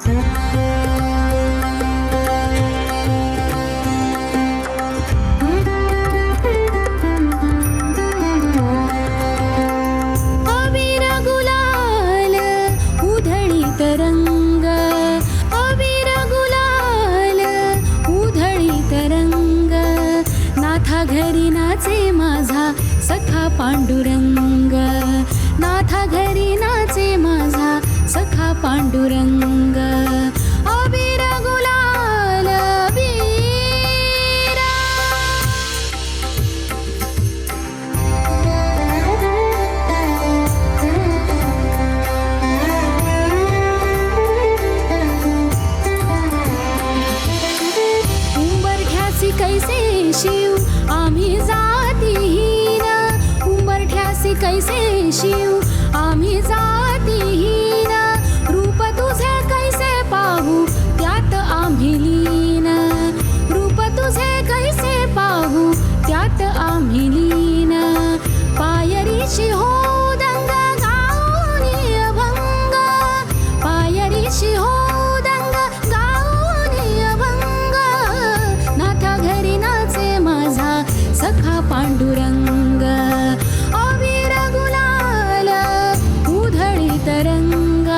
अबीर गुलाल उधळी तरंग, अबीर गुलाल उधळी तरंग, नाथा घरी नाचे माझा सखा पांडुरंग, नाथा घरी नाचे माझा सखा पांडुरंग. अबीर गुलाल अबीर. उंबरठ्यासी कैसे शिव आम्ही जातीहीन, उंबरठ्यासी कैसे शिव आम्ही जातीहीन, रूप तुझे कैसे पाहू त्यात आम्ही लीन, रूप तुझे कैसे पाहू त्यात आम्ही लीन. पायरीची होदंग गाऊनी अभंग, पायरीची होदंग गाऊनी अभंग, नाथा घरी नाचे माझा सखा पांडुरंग. अबीर गुलाल उधळी तरंग,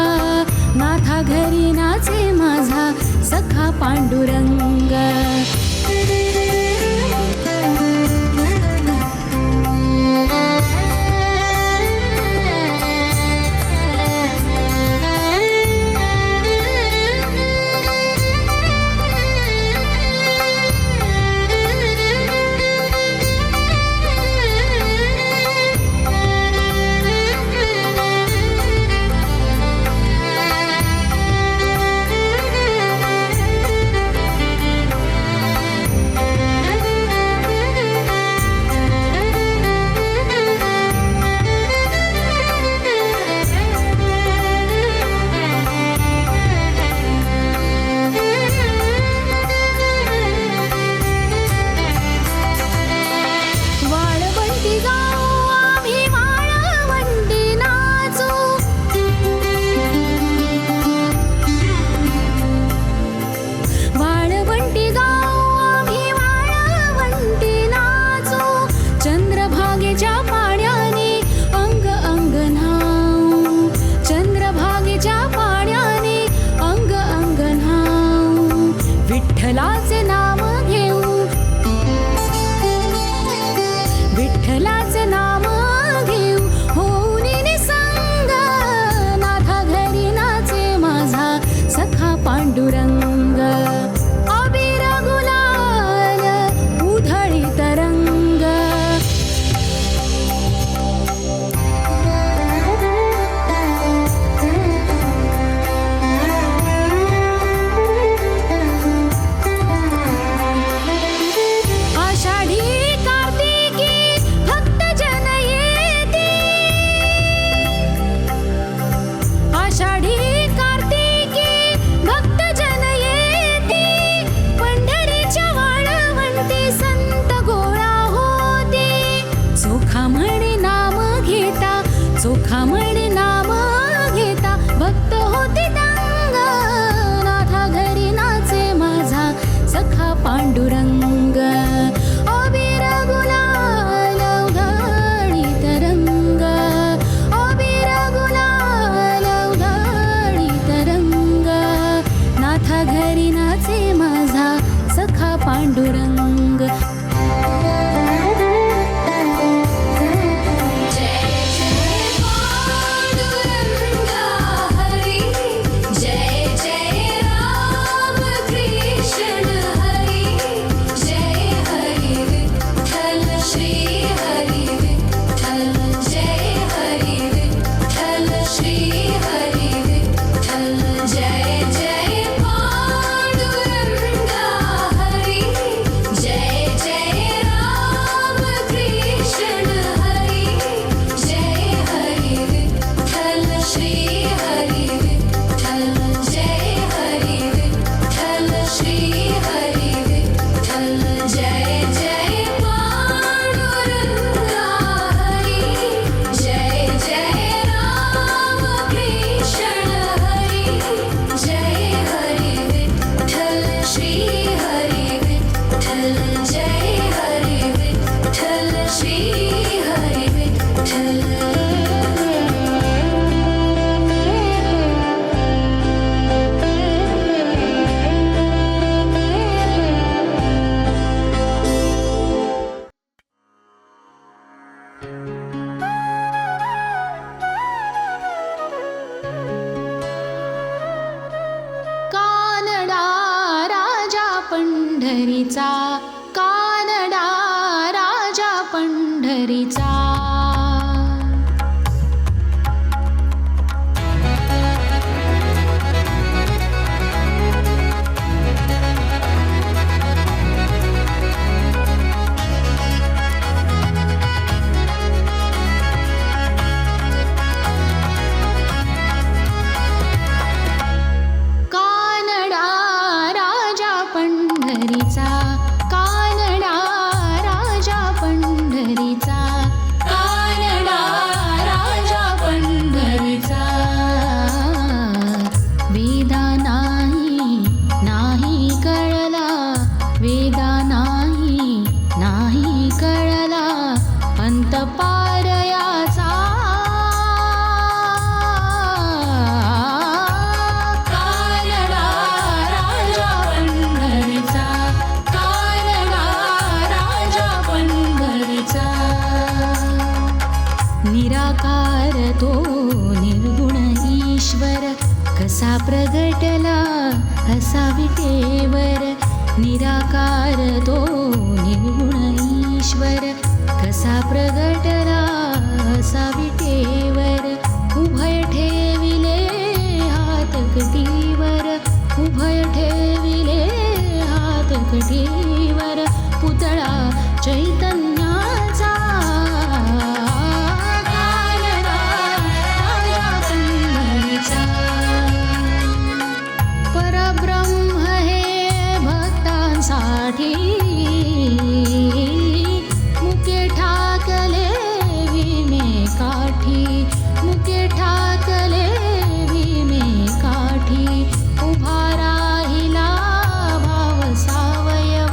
नाथा घरी नाचे माझा सखा पांडुरंग. वाळवंटी गाऊ आम्ही वाळवंटी नाचू, वाळवंटी गाऊ आम्ही वाळवंटी नाचू, चंद्रभागेच्या पाण्याने अंग अंग न्हाऊ, चंद्रभागेच्या पाण्याने अंग अंग न्हाऊ. विठ्ठलाचे नाम घेऊ, विठ्ठलाचे नाम घेऊ होऊन निसंग, नाथा घरी नाचे माझा सखा पांडुरंग. अबीर गुलाल उधळी तरंग. आषाढी कार्तिकी भक्तजन येती, आषाढी कार्तिकी भक्तजन येती, पंढरीच्या वाळवंटी संत गोळा होती. चोखा म्हणे नाम घेता, चोखा म्हणे नाम घेता, भक्त होते दंग, नाथा घरी नाचे माझा सखा पांडुरंग. अबीर गुलाल उधळी तरंग, अबीर गुलाल उधळी तरंग, नाथा घरी नाचे माझा सखा पांडुरंग. जय जय पांडुरंग हरी, जय जय राम कृष्ण हरी, जय हरी विठ्ठल श्री हरी विठ्ठल, जय हरी विठ्ठल श्री हरी विठ्ठल. जय जय पांडुरंग हरी, पंढरीचा कानडा राजा पंढरीचा. कानडा राजा पंढरीचा कानडा राजा पंढरीचा कानडा राजा पंढरीचा. वेदा नाही कळला वेदा नाही कळला अंत पारयाचा. कानडा राजा पंढरीचा कानडा राजा पंढरीचा. निराकार तो निर्गुण ईश्वर कसा प्रगटला असा विटेवर. निराकार तो निर्गुण ईश्वर कसा प्रगटला असा विटेवर. उभय ठेविले हात कटीवर उभय ठेविले हात कटीवर पुतळा चैतन्याचा. कानडा राजा पंढरीचा. परब्रह्म हे भक्तांसाठी मुके ठाकले विमे काठी मुके ठाकले विमे काठी. उभा राहिला भाव सावयव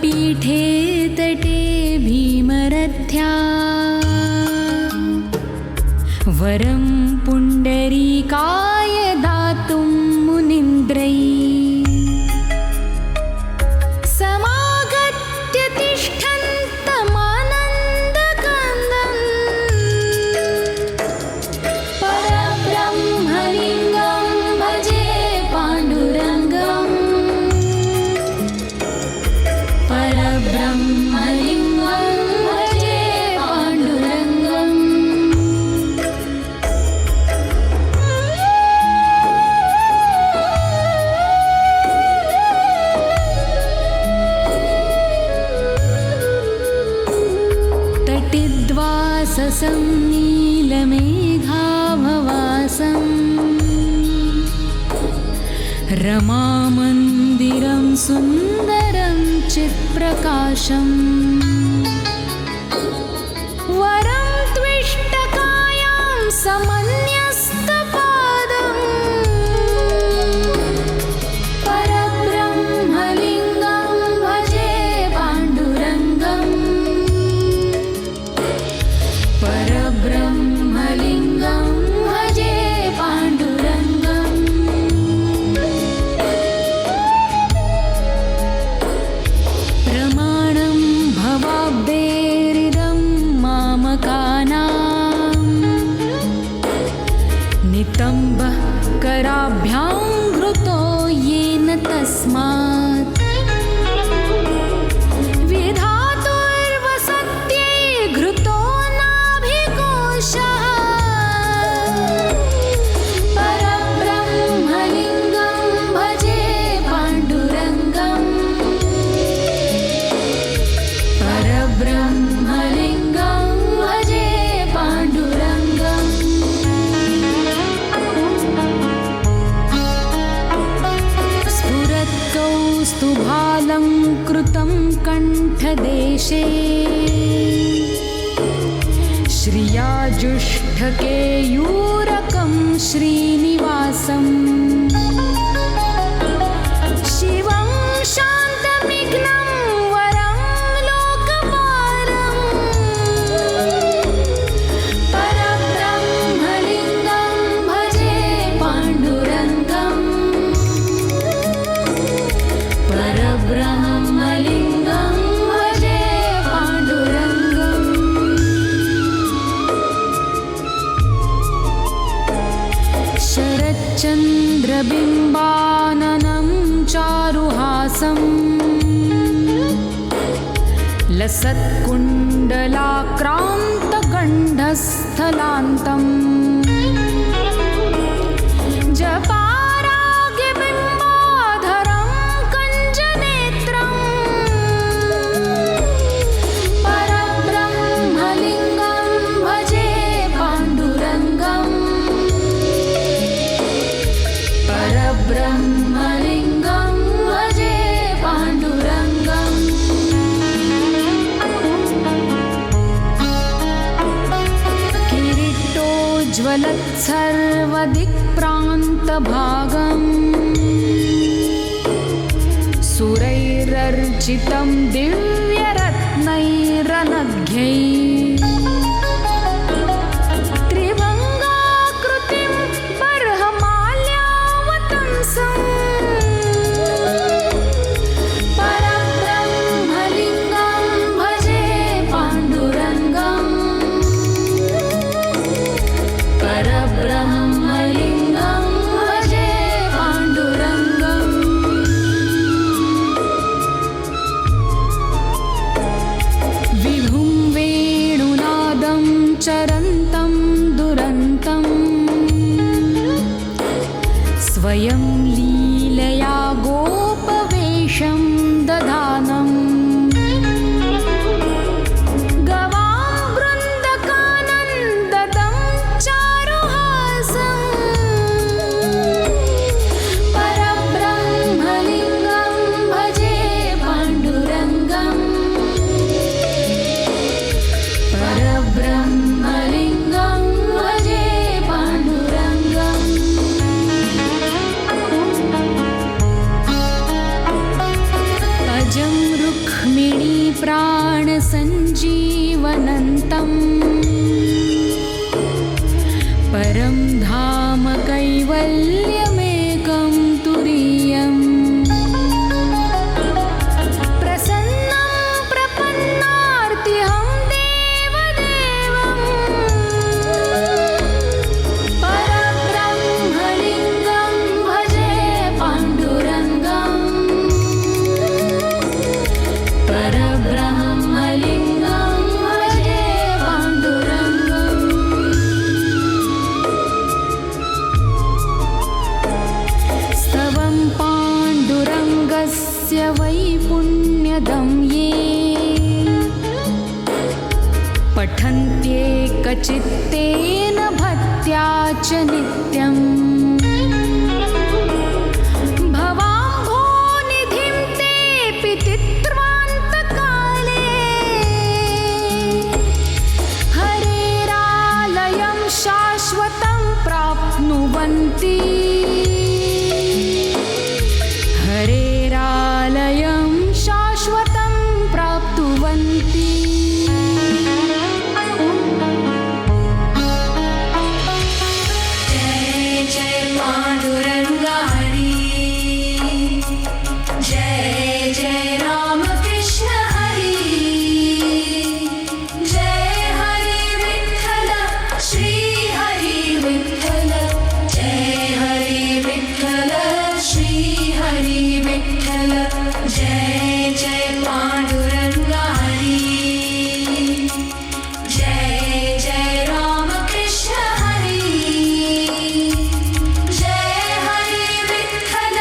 पीठे तटे भीमरथ्या वरं पुण्डरीकाय दातुं मुनीन्द्रै समागत्य तिष्ठन्तमानन्दकन्दम् परब्रह्मलिङ्गं भजे पाण्डुरङ्गम् परब्रह्मलिङ्गं भजे पाण्डुरङ्गम् तटिद्वाससं नीलमेघाभवासं रमामन्दिरं सुन्दरं चित्प्रकाशम् वरं त्विष्टकायां समन्यस्तपादम् परब्रह्मलिङ्गं भजे पाण्डुरङ्गम् परब्रह्मलिङ्गं भजे पाण्डुरङ्गम् प्रमाणं भवाब्देरिदं मामकानां नितम्बः कराभ्यां घृतो येन तस्मात् विधातुर्वसत्यै घृतो नाभिकोशः परब्रह्मलिङ्गं भजे पाण्डुरङ्गम् परब्रह्मलिङ्गं भजे पाण्डुरङ्गम् स्फुरत्कौस्तुभालङ्कृतं कण्ठदेशे श्रियाजुष्ठकेयूरकं श्रीनिवासम् शिवं शान्तमिघ्नं वरं लोकपालम् परब्रह्मलिङ्गं भजे पाण्डुरङ्गम् परब्रह्मलिङ्गं भजे पाण्डुरङ्गम् शरच्चन्द्रबिम्बाननं चारुहासं लसत्कुण्डलाक्रान्तगण्डस्थलान्तम् जपारागबिम्बाधरं कञ्जनेत्रम् परब्रह्मलिङ्गं भजे पाण्डुरङ्गम् परब्रह्मलिङ्गं भजे पाण्डुरङ्गम् किरीटोज्ज्वलत्सर्वदिक्प्रान्तभागम् सुरैरर्चितं दिव्यरत्नैरनघ्यैः त्रिभङ्गाकृतिं बर्हमाल्यावतंसम् परब्रह्मलिङ्गं भजे पाण्डुरङ्गम् परब्रह्मलिङ्गं भजे पाण्डुरङ्गम् विभुं वेणुनादं चरन्तं दुरन्तं स्वयं लीलया गोपवेषं दधानम् गवां वृन्दकानन्ददं चारुहासम् परब्रह्मलिङ्गं भजे पाण्डुरङ्गम् परब्रह्मलिङ्गं भजे पाण्डुरङ्गम् धाम कैवल्यमेकं तुरीयम् प्रसन्नं प्रपन्नार्तिहं देवदेवम् परब्रह्मलिङ्गं भजे पाण्डुरङ्गम् परब्रह्मलिङ्गं भजे पाण्डुरङ्गम् स्तवं पाण्डुरङ्गस्य वैपुण्यदं ये पठन्त्येकचित्तेन भक्त्या च नित्यम् भवाम्भोनिधिं तेऽपि तित्र्वान्तकाले हरेरालयं शाश्वतं प्राप्नुवन्ति हरेरालयं शाश्वतं प्राप्नुवन्ति जय जय पांडुरंगा हरी जय जय राम कृष्ण हरी जय हरी विठ्ठल श्री हरी विठ्ठल जय हरी विठ्ठल श्री हरी विठ्ठल जय जय पांडुरंगा हरी जय जय राम कृष्ण हरी जय हरी विठ्ठल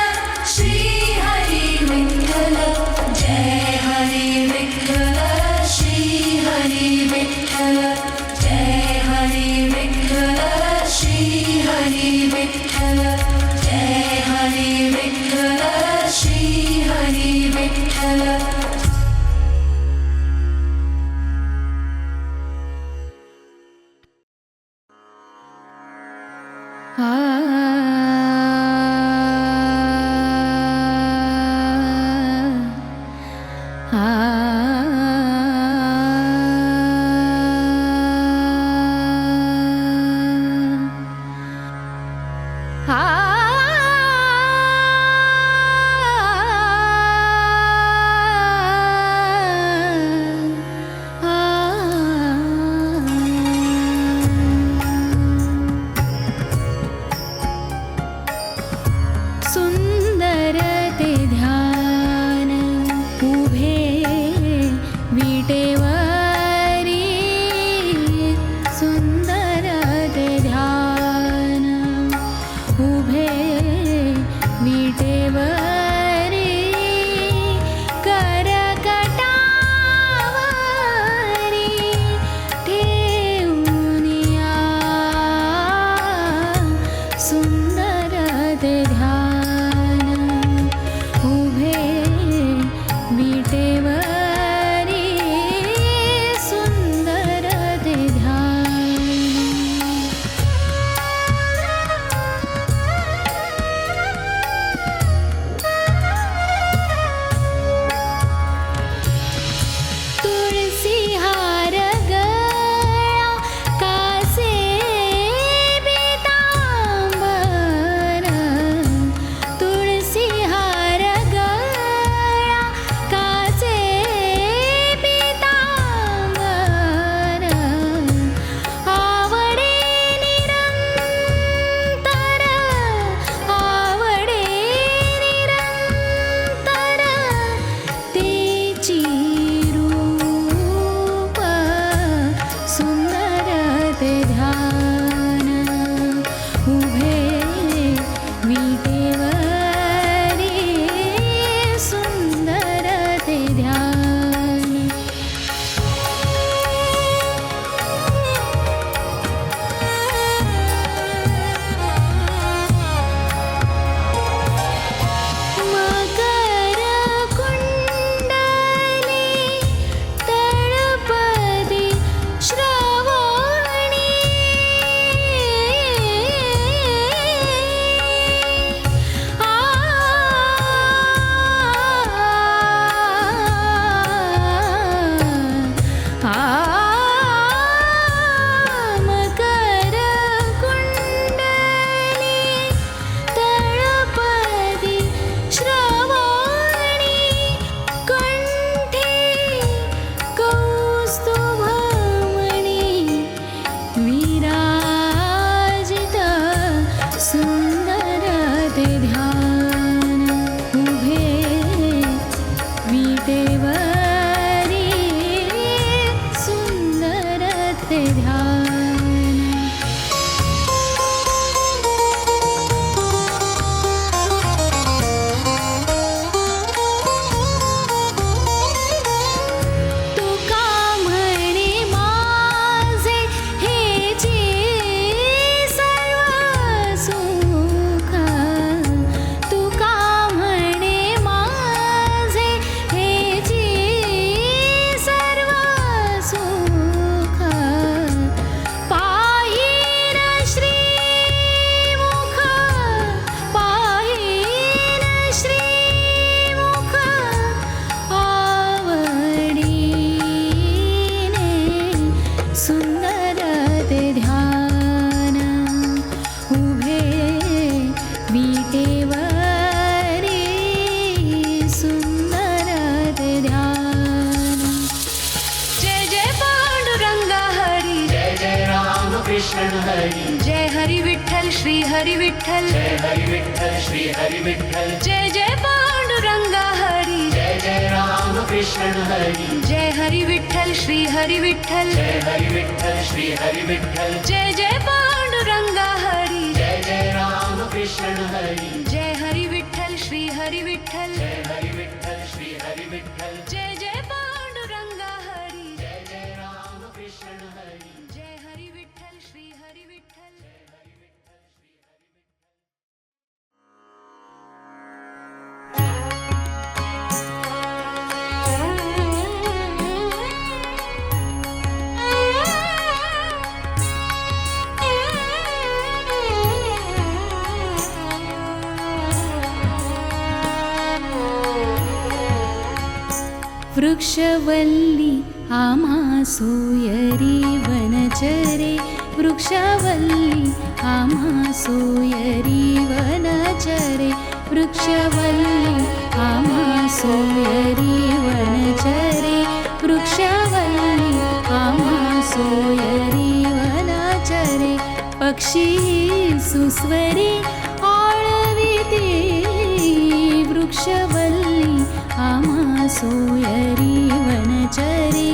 श्री हरी विठ्ठल जय हरी विठ्ठल श्री हरी विठ्ठल जय हरी विठ्ठल श्री हरी विठ्ठल जय हरी विठ्ठल श्री हरी विठ्ठल श्री हरी विठ्ठल जय हरी विठ्ठल श्री हरी विठ्ठल जय जय पांडुरंगा हरी जय जय राम कृष्ण हरी जय हरी विठ्ठल श्री हरी विठ्ठल जय हरी विठ्ठल श्री हरी विठ्ठल जय जय पांडुरंगा हरी जय जय राम कृष्ण हरी जय हरी विठ्ठल श्री हरी विठ्ठल जय हरी विठ्ठल श्री हरी विठ्ठल जय जय पांडुरंगा हरी जय जय राम कृष्ण हरी जय हरी विठ्ठल श्री हरी विठ्ठल वृक्षवल्ली आम्हा सोयरी वनचरे वृक्षवल्ली आम्हा सोयरी वनचरे वृक्षवल्ली आम्हा सोयरी वनचरे वृक्षवल्ली आम्हा सोयरी वनचरे पक्षी सुस्वरे आळविते वृक्षवल्ली आम्हा सोयरी वनचरे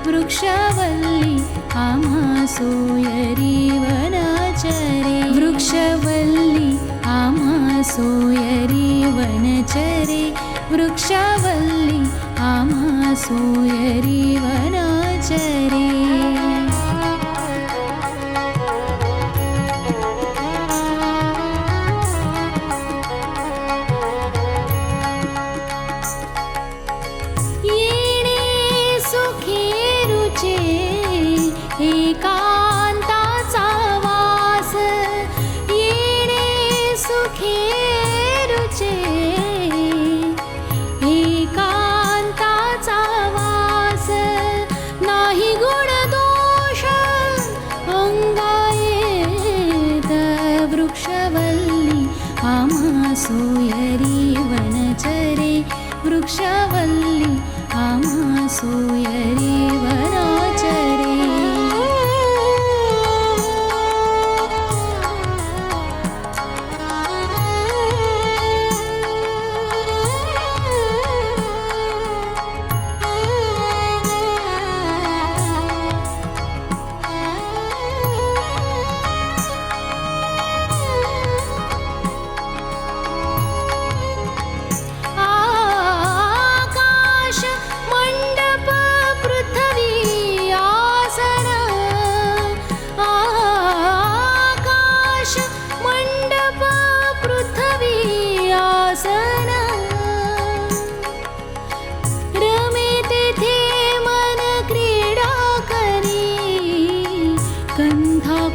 वृक्षवल्ली आम्हा सोयरी वनचरे वृक्षवल्ली आम्हा सोयरी वनचरे वृक्षवल्ली आम्हा सोयरी वनचरे एकांताचा वास येणे सुखेरुचे एकांताचा वास नाही गुण दोष अंगायेत वृक्षवल्ली आम्हा सोयरी वनचरे वृक्षवल्ली आम्हा सोयरी वनचरे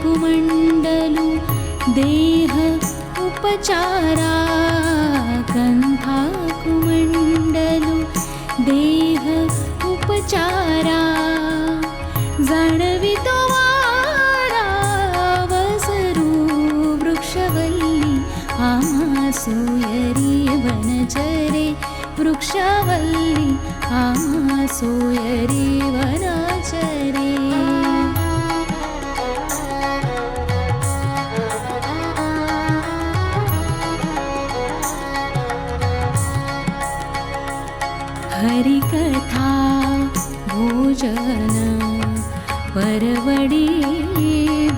कुमंडलु देह उपचारा कंथा कुमंडलु देह उपचारा जाणवितो वारा वसरू वृक्षवल्ली आम्हा सोयरी वनचरे वृक्षवल्ली आम्हा सोयरी वनचरे हरिकथा भोजन परवडी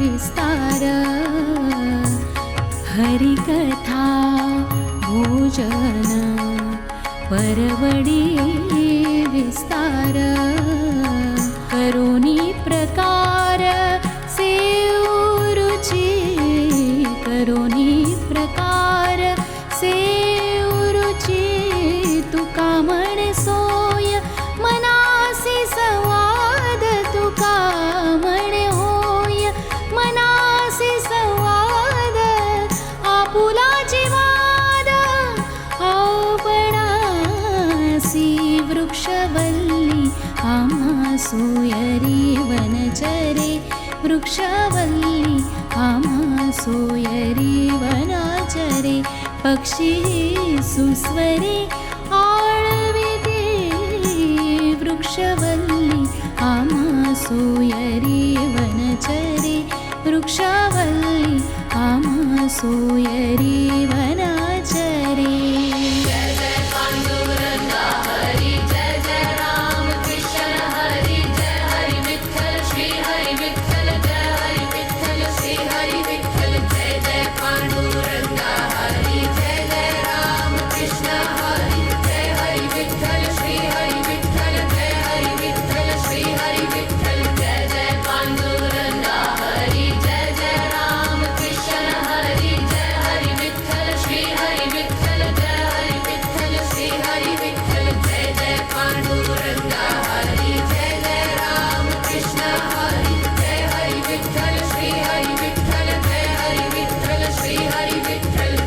विस्तार हरिकथा भोजन परवडी विस्तार करोनी प्रकार सेवरुची करोनी प्रकार सेवरुची तुका म्हणे सोय मनासी संवाद तुका म्हणे होय मनासी संवाद आपुला जीवाद आपणासी वृक्षवल्ली आम्हा सोयरी वनचरे वृक्षवल्ली आम्हा सोयरी वनचरे पक्षी सुस्वरे आळविते वृक्षवल्ली आम्हा सोयरी वनचरे वृक्षवल्ली आम्हा सोयरी वनाचरे पांडुरंगा हरी जय जय राम कृष्ण हरी जय हरी विठ्ठल श्री हरी विठ्ठल जय हरी विठ्ठल श्री हरी विठ्ठल जय जय पांडुरंगा हरी जय जय राम कृष्ण हरी जय हरी विठ्ठल श्री हरी विठ्ठल जय हरी विठ्ठल श्री हरी विठ्ठल जय जय पांडुरंगा हरी जय जय राम कृष्ण हरी जय हरी विठ्ठल श्री हरी विठ्ठल जय हरी विठ्ठल श्री हरी विठ्ठल जय जय पांडुरंगा हरी जय जय राम कृष्ण हरी जय हरी विठ्ठल श्री हरी विठ्ठल जय Hari Vitthal Shri Hari Vitthal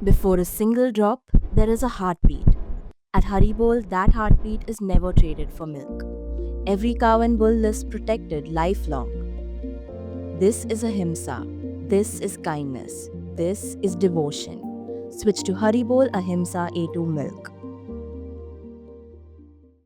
Before a single drop, there is a heartbeat. At Haribol, that heartbeat is never traded for milk. Every cow and bull lives protected lifelong. This is ahimsa. This is kindness. This is devotion. Switch to Haribol Ahimsa A2 milk.